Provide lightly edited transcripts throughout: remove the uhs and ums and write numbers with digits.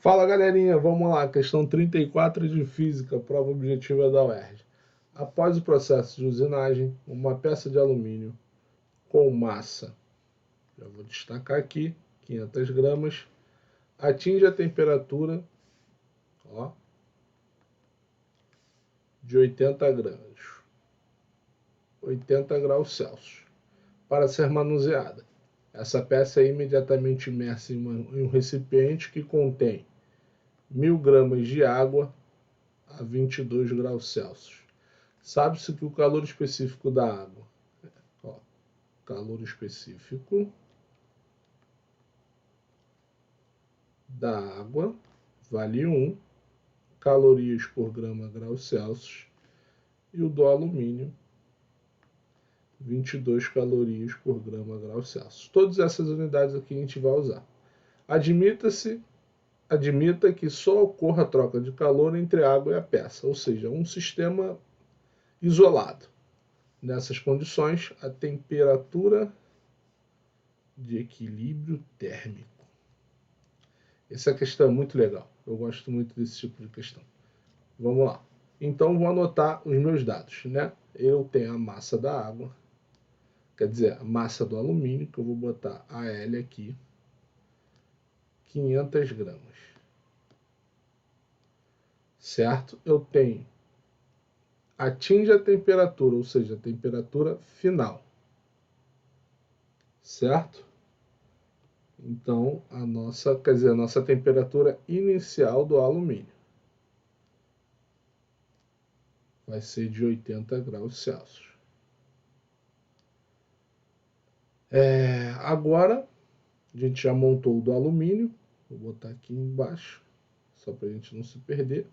Fala galerinha, vamos lá, questão 34 de Física, prova objetiva da UERJ. Após o processo de usinagem, uma peça de alumínio com massa, já vou destacar aqui, 500 gramas, atinge a temperatura de 80 graus Celsius, para ser manuseada. Essa peça é imediatamente imersa em um recipiente que contém 1000 gramas de água a 22 graus Celsius. Sabe-se que o calor específico da água, calor específico da água vale 1 calorias por grama graus Celsius e o do alumínio 22 calorias por grama graus Celsius. Todas essas unidades aqui a gente vai usar. Admita que só ocorra a troca de calor entre a água e a peça, ou seja, um sistema isolado. Nessas condições, a temperatura de equilíbrio térmico. Essa questão é muito legal. Eu gosto muito desse tipo de questão. Vamos lá. Então, vou anotar os meus dados, né? Eu tenho a massa da água, quer dizer, a massa do alumínio, que eu vou botar a L aqui, 500 gramas. Certo? Eu tenho atinge a temperatura, ou seja, a temperatura final. Certo? Então, a nossa temperatura inicial do alumínio vai ser de 80 graus Celsius. Agora, a gente já montou o do alumínio. Vou botar aqui embaixo, só para a gente não se perder.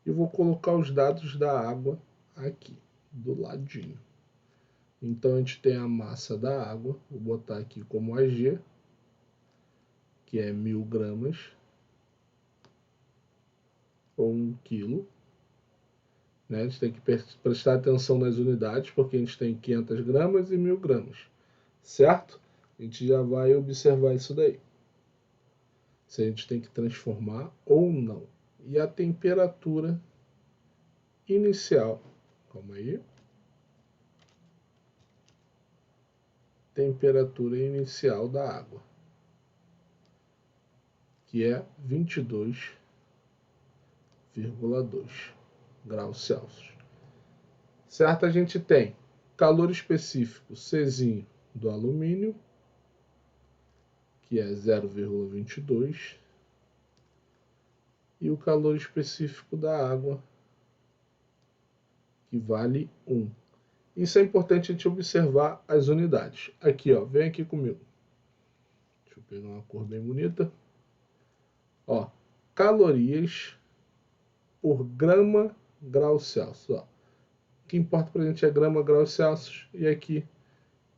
E vou colocar os dados da água aqui, do ladinho. Então, a gente tem a massa da água, vou botar aqui como AG, que é 1000 gramas, ou 1 quilo. Né? A gente tem que prestar atenção nas unidades, porque a gente tem 500 gramas e 1000 gramas. Certo? A gente já vai observar isso daí. Se a gente tem que transformar ou não. E a temperatura inicial. Calma aí. Temperatura inicial da água, que é 22,2 graus Celsius. Certo? A gente tem calor específico Czinho do alumínio, que é 0,22, e o calor específico da água, que vale 1. Isso é importante a gente observar as unidades. Aqui, ó, vem aqui comigo. Deixa eu pegar uma cor bem bonita. Ó, calorias por grama grau Celsius. Ó. O que importa para a gente é grama grau Celsius e aqui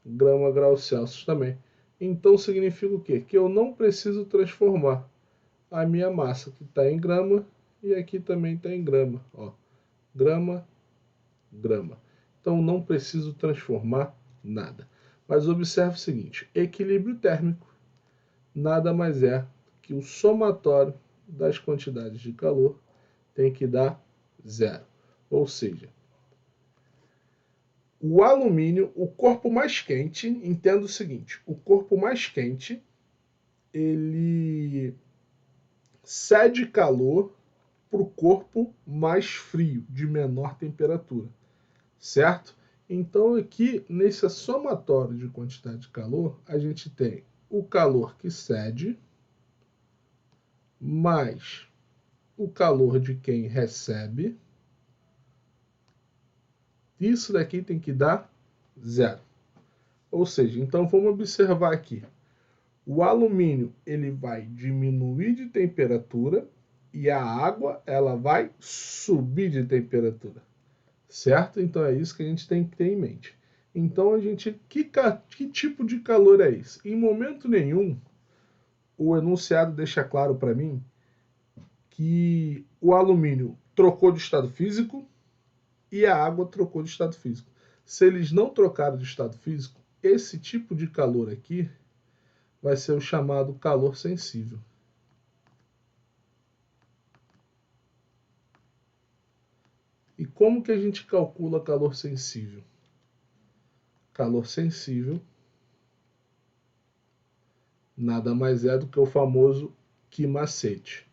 grama grau Celsius também. Então significa o quê? Que eu não preciso transformar a minha massa, que está em grama, e aqui também está em grama. Ó. Grama, grama. Então não preciso transformar nada. Mas observe o seguinte, equilíbrio térmico nada mais é que o somatório das quantidades de calor tem que dar 0. Ou seja, o alumínio, o corpo mais quente, entenda o seguinte, o corpo mais quente, ele cede calor para o corpo mais frio, de menor temperatura. Certo? Então aqui, nesse somatório de quantidade de calor, a gente tem o calor que cede, mais o calor de quem recebe. Isso daqui tem que dar 0. Ou seja, então vamos observar aqui. O alumínio ele vai diminuir de temperatura e a água ela vai subir de temperatura. Certo? Então é isso que a gente tem que ter em mente. Então a gente, que tipo de calor é esse? Em momento nenhum, o enunciado deixa claro para mim que o alumínio trocou de estado físico e a água trocou de estado físico. Se eles não trocaram de estado físico, esse tipo de calor aqui vai ser o chamado calor sensível. E como que a gente calcula calor sensível? Calor sensível nada mais é do que o famoso Q macete.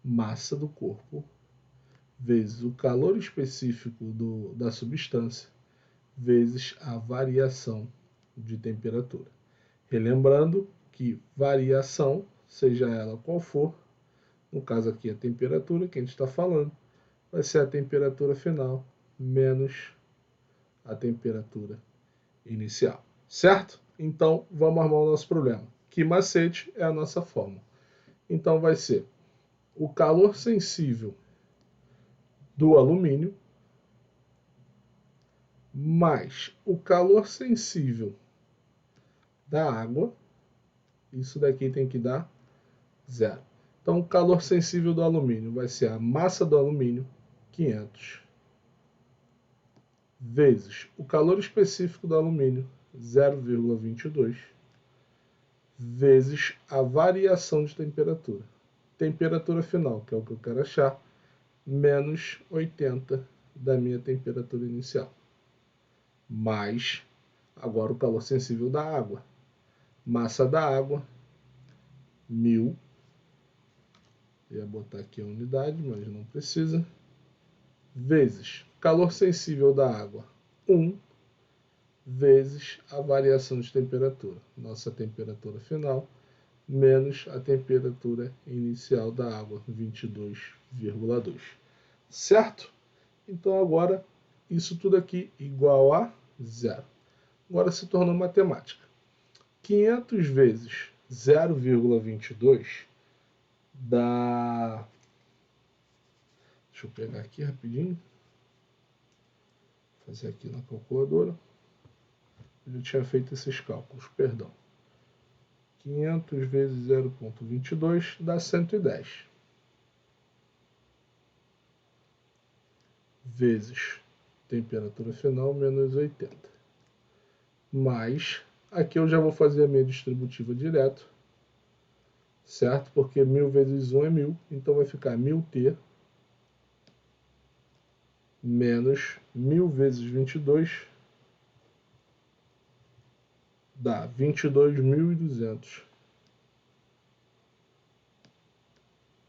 Massa do corpo vezes o calor específico da substância vezes a variação de temperatura. Relembrando que variação, seja ela qual for, no caso aqui a temperatura que a gente está falando, vai ser a temperatura final menos a temperatura inicial, certo? Então, vamos armar o nosso problema. Que macete é a nossa fórmula. Então, vai ser o calor sensível do alumínio mais o calor sensível da água. Isso daqui tem que dar 0. Então, o calor sensível do alumínio vai ser a massa do alumínio, 500, vezes o calor específico do alumínio, 0,22, vezes a variação de temperatura. Temperatura final, que é o que eu quero achar, menos 80 da minha temperatura inicial. Mais, agora, o calor sensível da água. Massa da água, 1000. Eu ia botar aqui a unidade, mas não precisa. Vezes calor sensível da água, 1, vezes a variação de temperatura. Nossa temperatura final, menos a temperatura inicial da água, 22,2. Certo? Então agora, isso tudo aqui igual a 0. Agora se tornou matemática. 500 vezes 0,22 dá... Deixa eu pegar aqui rapidinho. Fazer aqui na calculadora. Eu já tinha feito esses cálculos, perdão. 500 vezes 0,22 dá 110. Vezes temperatura final menos 80. Mais, aqui eu já vou fazer a minha distributiva direto, certo? Porque 1000 vezes 1 é 1000, então vai ficar 1000T menos 1000 vezes 22 dá 22.200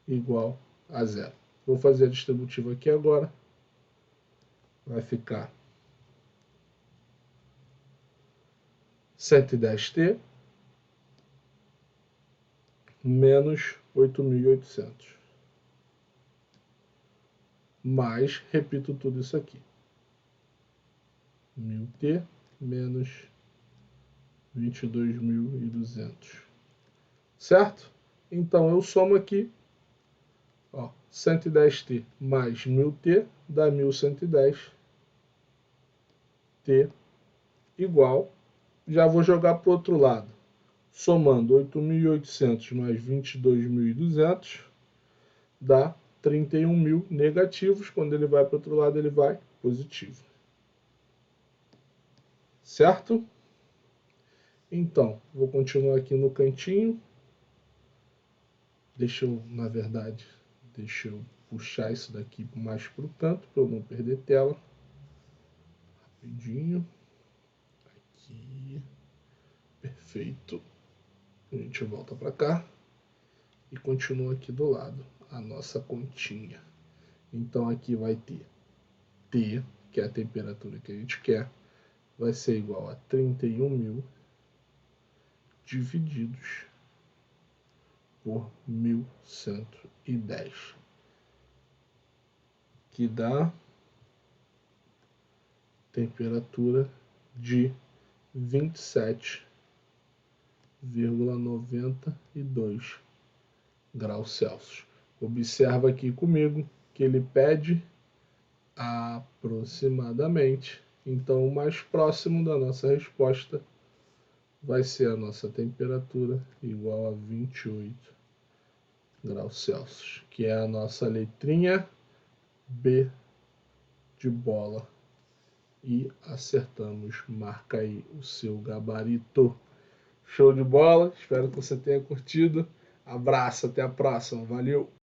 igual a 0. Vou fazer a distributiva aqui agora. Vai ficar 110T menos 8.800. Mais, repito tudo isso aqui. 1000T menos 22.200. Certo? Então, eu somo aqui. Ó, 110T mais 1000T dá 1110. T igual. Já vou jogar para o outro lado. Somando 8.800 mais 22.200 dá 31.000 negativos. Quando ele vai para o outro lado, ele vai positivo. Certo? Então, vou continuar aqui no cantinho. Deixa eu puxar isso daqui mais para o canto, para eu não perder tela. Rapidinho. Aqui. Perfeito. A gente volta para cá. E continua aqui do lado a nossa continha. Então aqui vai ter T, que é a temperatura que a gente quer, vai ser igual a 31.000 divididos por 1110, que dá temperatura de 27,92 graus Celsius. Observa aqui comigo que ele pede aproximadamente. Então, o mais próximo da nossa resposta vai ser a nossa temperatura igual a 28 graus Celsius, que é a nossa letrinha B de bola e acertamos. Marca aí o seu gabarito. Show de bola, espero que você tenha curtido. Abraço, até a próxima, valeu!